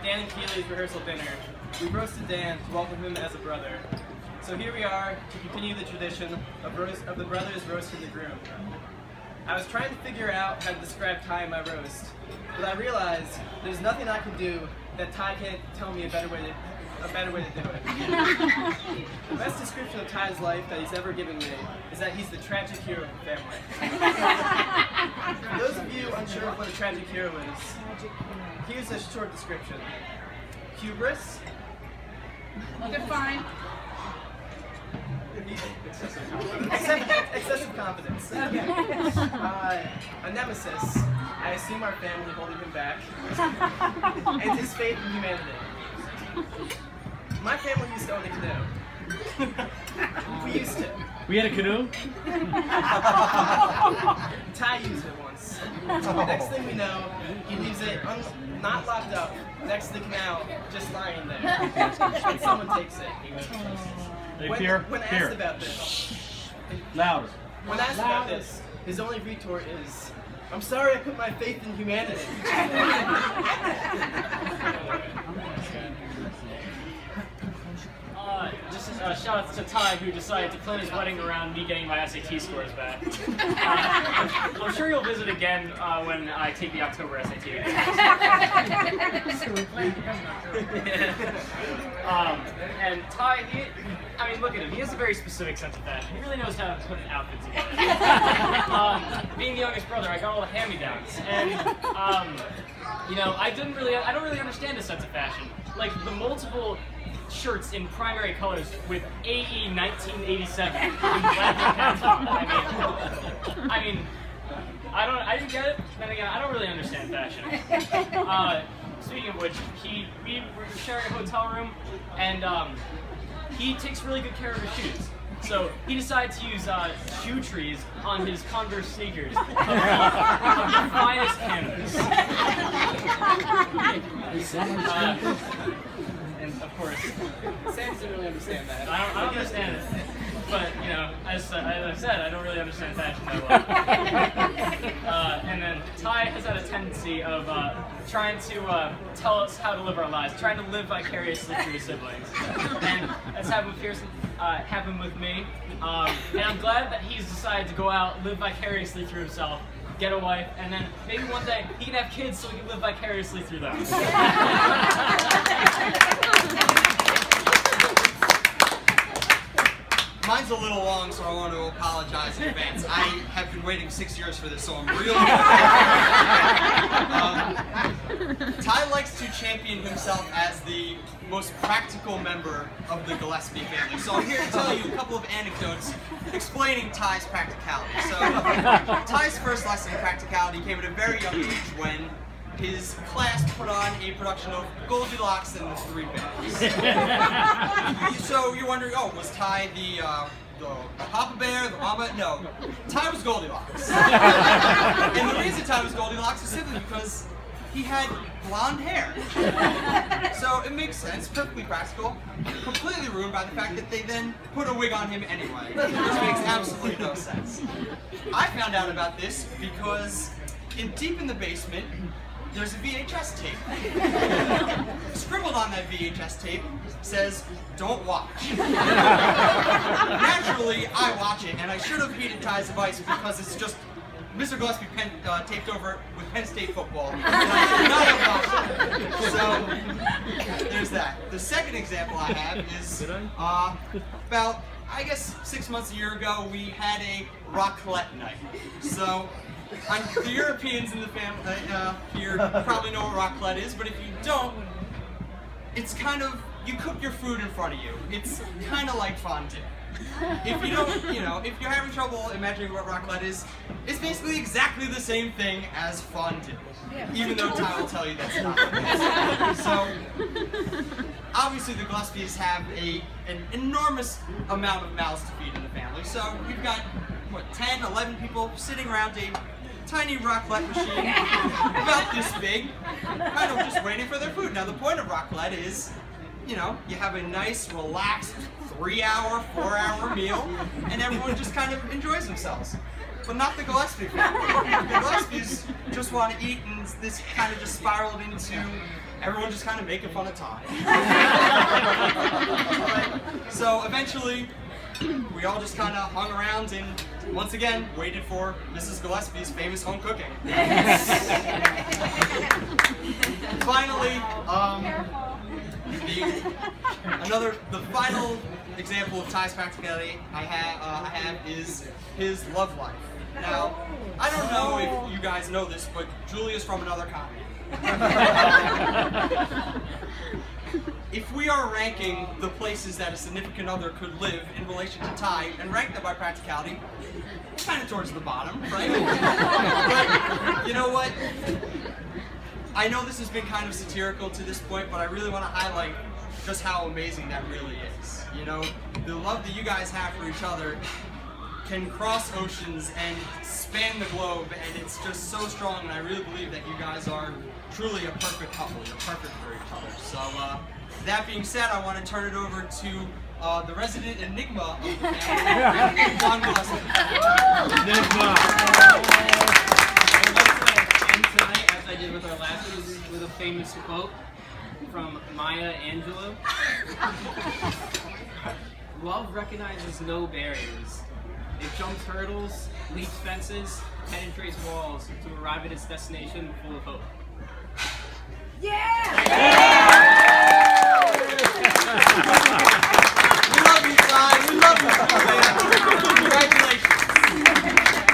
at Dan and Keely's rehearsal dinner, we roasted Dan to welcome him as a brother. So here we are to continue the tradition of the brothers roasting the groom. I was trying to figure out how to describe Ty in my roast, but I realized there's nothing I can do that Ty can't tell me a better way to do it. The best description of Ty's life that he's ever given me is that he's the tragic hero of the family. For those of you unsure of what a tragic hero is, here's a short description. Hubris. Define. Excessive confidence. A nemesis. I assume our family holding him back. And his faith in humanity. My family used to own a canoe. We used to. We had a canoe? Ty used it once. Next thing we know, he leaves it not locked up next to the canal, just lying there. And someone takes it. When asked about this, Louder. When asked about this, his only retort is, "I'm sorry I put my faith in humanity." Just shout out to Ty, who decided to plan his wedding around me getting my SAT scores back. I'm sure you'll visit again when I take the October SAT. And Ty, I mean, look at him. He has a very specific sense of fashion. He really knows how to put an outfit together. Being the youngest brother, I got all the hand-me-downs, and you know, I don't really understand his sense of fashion. Like the multiple shirts in primary colors with AE 1987 in black and tan. I didn't get it. Then again, I don't really understand fashion. Speaking of which, we were sharing a hotel room, and he takes really good care of his shoes. So he decided to use shoe trees on his Converse sneakers of the finest canvas. And of course, Sam doesn't really understand that. I don't understand it. But, you know, as I said, I don't really understand fashion that well. And then Ty has had a tendency of trying to tell us how to live our lives, trying to live vicariously through his siblings. And that's happened with me. And I'm glad that he's decided to go out, live vicariously through himself, get a wife, and then maybe one day he can have kids so he can live vicariously through them. Mine's a little long, so I want to apologize in advance. I have been waiting 6 years for this, so I'm really Ty likes to champion himself as the most practical member of the Gillespie family. So I'm here to tell you a couple of anecdotes explaining Ty's practicality. So Ty's first lesson in practicality came at a very young age when his class put on a production of Goldilocks and the Three Bears. So you're wondering, oh, was Ty the Papa Bear, the Mama? No, Ty was Goldilocks. And the reason Ty was Goldilocks is simply because he had blonde hair. So it makes sense, perfectly practical, completely ruined by the fact that they then put a wig on him anyway, which makes absolutely no sense. I found out about this because deep in the basement, there's a VHS tape. Scribbled on that VHS tape says, "Don't watch." Naturally, I watch it, and I should have heeded Ty's advice because it's just Mr. Gillespie taped over with Penn State football. And I should not have watched it. So, there's that. The second example I have is about, I guess, 6 months, a year ago, we had a raclette night. So, the Europeans in the family here probably know what raclette is, but if you don't, it's kind of, you cook your food in front of you. It's kind of like fondue. If you don't, if you're having trouble imagining what raclette is, it's basically exactly the same thing as fondue. Even though Ty will tell you that's not. So, obviously the Gillespies have an enormous amount of mouths to feed in the family. So we've got, 10, 11 people sitting around a tiny raclette machine about this big, kind of just waiting for their food. Now the point of raclette is, you have a nice, relaxed 3-hour, 4-hour meal, and everyone just kind of enjoys themselves. But not the Gillespie family. The Gillespies just want to eat, and this kind of just spiraled into everyone just kind of making fun of Ty. So eventually, we all just kind of hung around and once again waited for Mrs. Gillespie's famous home cooking. Finally, the final example of Ty's practicality I have is his love life. Now, I don't know if you guys know this, but Julia's from another continent. If we are ranking the places that a significant other could live in relation to Ty and rank them by practicality, it's kind of towards the bottom, right? But you know what? I know this has been kind of satirical to this point, but I really want to highlight just how amazing that really is. You know, the love that you guys have for each other can cross oceans and span the globe, and it's just so strong, and I really believe that you guys are truly a perfect couple. You're perfect for each other. So, that being said, I want to turn it over to the resident enigma of the family, John Gillespie. Enigma. And tonight, as I did with our last piece, with a famous quote from Maya Angelou. Love recognizes no barriers. It jumps hurdles, leaps fences, penetrates walls to arrive at its destination full of hope.